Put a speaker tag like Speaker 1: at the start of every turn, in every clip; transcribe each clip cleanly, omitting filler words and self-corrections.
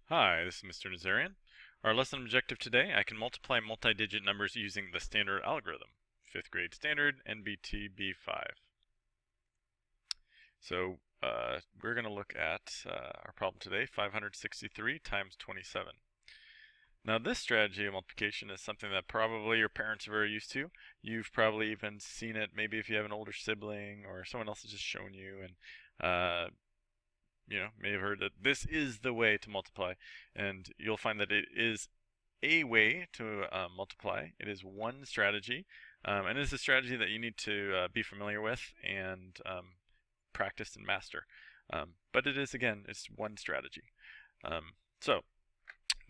Speaker 1: Hi, this is Mr. Nazarian. Our lesson objective today, I can multiply multi-digit numbers using the standard algorithm, 5th grade standard, NBT.B.5. So we're going to look at our problem today, 563 times 27. Now this strategy of multiplication is something that probably your parents are very used to. You've probably even seen it, maybe if you have an older sibling or someone else has just shown you, and may have heard that this is the way to multiply, and you'll find that it is a way to multiply. It is one strategy, and it is a strategy that you need to be familiar with and practice and master. But it is, again, it's one strategy. So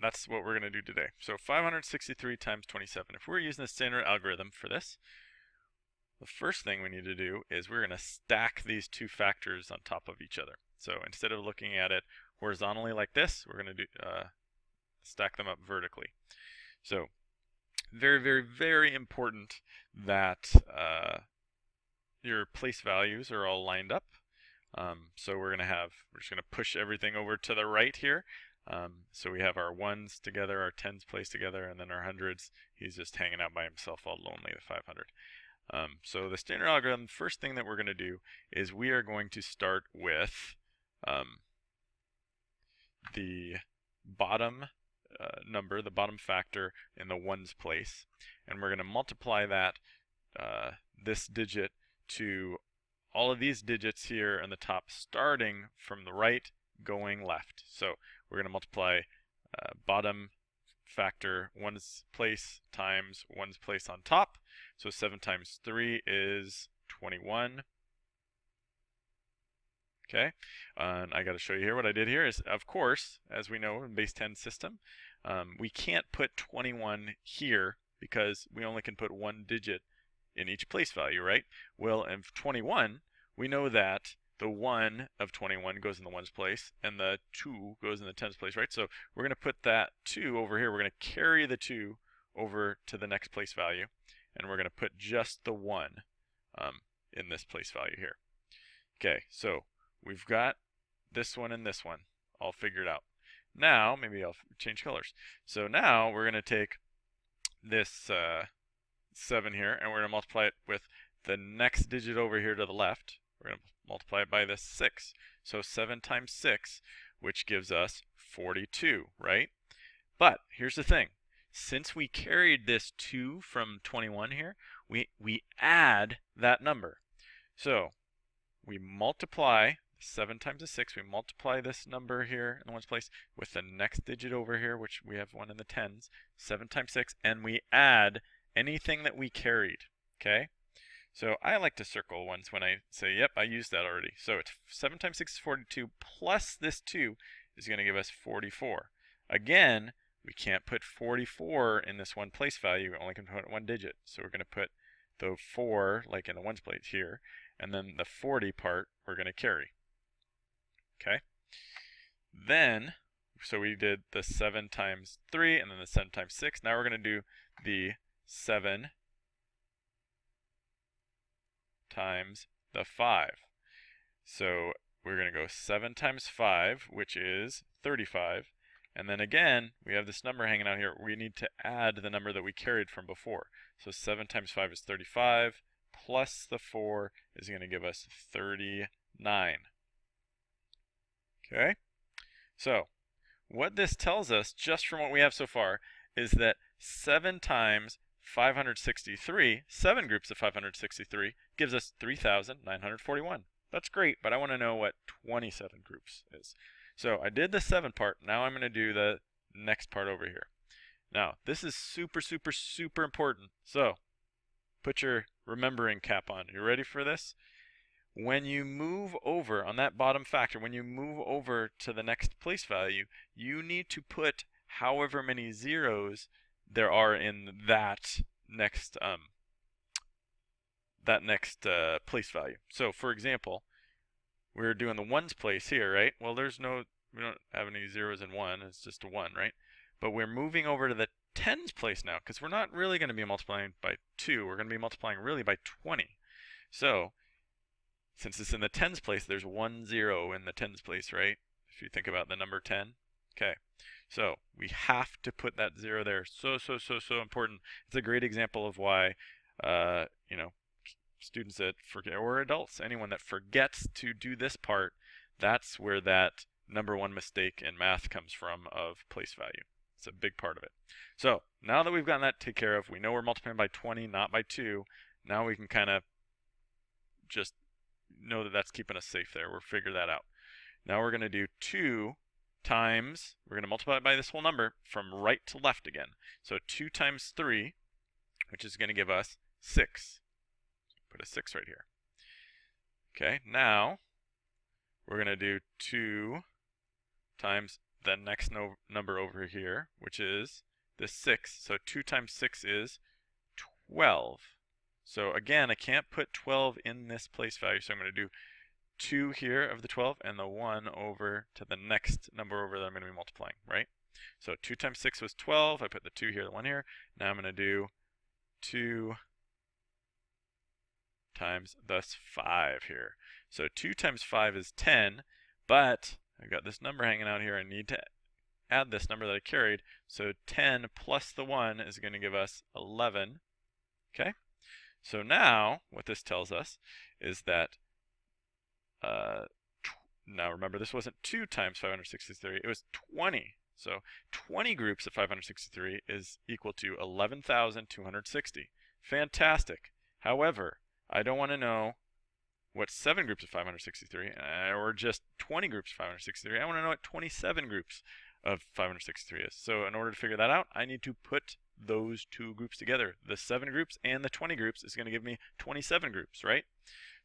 Speaker 1: that's what we're going to do today. So 563 times 27. If we're using the standard algorithm for this, the first thing we need to do is we're going to stack these two factors on top of each other. So instead of looking at it horizontally like this, we're going to stack them up vertically. So very, very, very important that your place values are all lined up. So we're just going to push everything over to the right here. So we have our ones together, our tens placed together, and then our hundreds. He's just hanging out by himself all lonely with 500. So the standard algorithm, first thing that we're going to do is we are going to start with the bottom number, the bottom factor in the ones place, and we're going to multiply that, this digit, to all of these digits here in the top, starting from the right, going left. So we're going to multiply bottom factor ones place times ones place on top. So 7 times 3 is 21. Okay, and I got to show you here what I did here is, of course, as we know in base 10 system, we can't put 21 here because we only can put one digit in each place value, right? Well, in 21, we know that the 1 of 21 goes in the ones place and the 2 goes in the tens place, right? So we're going to put that 2 over here. We're going to carry the 2 over to the next place value, and we're going to put just the 1 in this place value here. Okay, so we've got this one and this one all figured out. Now, maybe I'll change colors. So now we're going to take this 7 here, and we're going to multiply it with the next digit over here to the left. We're going to multiply it by this 6. So 7 times 6, which gives us 42, right? But here's the thing. Since we carried this 2 from 21 here, we add that number. So we multiply 7 times the 6, we multiply this number here in the ones place with the next digit over here, which we have one in the tens, 7 times 6, and we add anything that we carried, okay? So I like to circle ones when I say, yep, I used that already. So it's 7 times 6 is 42, plus this 2 is going to give us 44. Again, we can't put 44 in this one place value, we only can put one digit. So we're going to put the 4, like in the ones place here, and then the 40 part we're going to carry. Okay? Then, so we did the 7 times 3 and then the 7 times 6. Now we're going to do the 7 times the 5. So we're going to go 7 times 5, which is 35. And then again, we have this number hanging out here. We need to add the number that we carried from before. So 7 times 5 is 35, plus the 4 is going to give us 39. Okay? So what this tells us, just from what we have so far, is that 7 times 563, 7 groups of 563, gives us 3,941. That's great, but I want to know what 27 groups is. So I did the 7 part. Now I'm going to do the next part over here. Now, this is super, super, super important. So put your remembering cap on. You ready for this? When you move over on that bottom factor, when you move over to the next place value, you need to put however many zeros there are in that next place value. So for example, we're doing the ones place here, right? Well, we don't have any zeros in 1, it's just a 1, right? But we're moving over to the tens place now, because we're not really going to be multiplying by 2, we're going to be multiplying really by 20. So since it's in the tens place, there's 1 0 in the tens place, right? If you think about the number 10. Okay, so we have to put that 0 there. So important. It's a great example of why, you know, students that forget, or adults, anyone that forgets to do this part, that's where that #1 mistake in math comes from, of place value. It's a big part of it. So now that we've gotten that taken care of, we know we're multiplying by 20, not by 2. Now we can kind of just know that that's keeping us safe there. We'll figure that out. Now we're going to do 2 times, we're going to multiply it by this whole number from right to left again. So 2 times 3, which is going to give us 6. Put a 6 right here. Okay, now we're going to do 2 times the next number over here, which is the 6. So 2 times 6 is 12. So again, I can't put 12 in this place value, so I'm going to do 2 here of the 12 and the 1 over to the next number over that I'm going to be multiplying, right? So 2 times 6 was 12. I put the 2 here, the 1 here. Now I'm going to do 2 times thus 5 here. So 2 times 5 is 10, but I've got this number hanging out here. I need to add this number that I carried. So 10 plus the 1 is going to give us 11. Okay? So now what this tells us is that, now remember, this wasn't 2 times 563, it was 20. So 20 groups of 563 is equal to 11,260. Fantastic. However, I don't want to know what 7 groups of 563 or just 20 groups of 563. I want to know what 27 groups of 563 is. So in order to figure that out, I need to put those 2 groups together. The 7 groups and the 20 groups is going to give me 27 groups, right?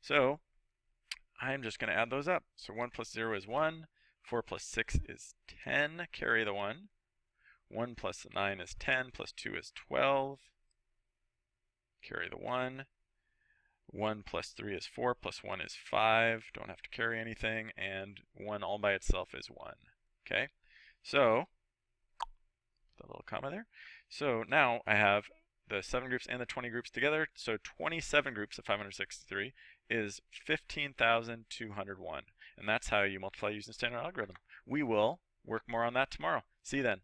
Speaker 1: So I'm just going to add those up. So 1 plus 0 is 1. 4 plus 6 is 10. Carry the 1. 1 plus 9 is 10. Plus 2 is 12. Carry the 1. 1 plus 3 is 4. Plus 1 is 5. Don't have to carry anything. And 1 all by itself is 1. Okay? So, the little comma there. So now I have the 7 groups and the 20 groups together. So 27 groups of 563 is 15,201. And that's how you multiply using standard algorithm. We will work more on that tomorrow. See you then.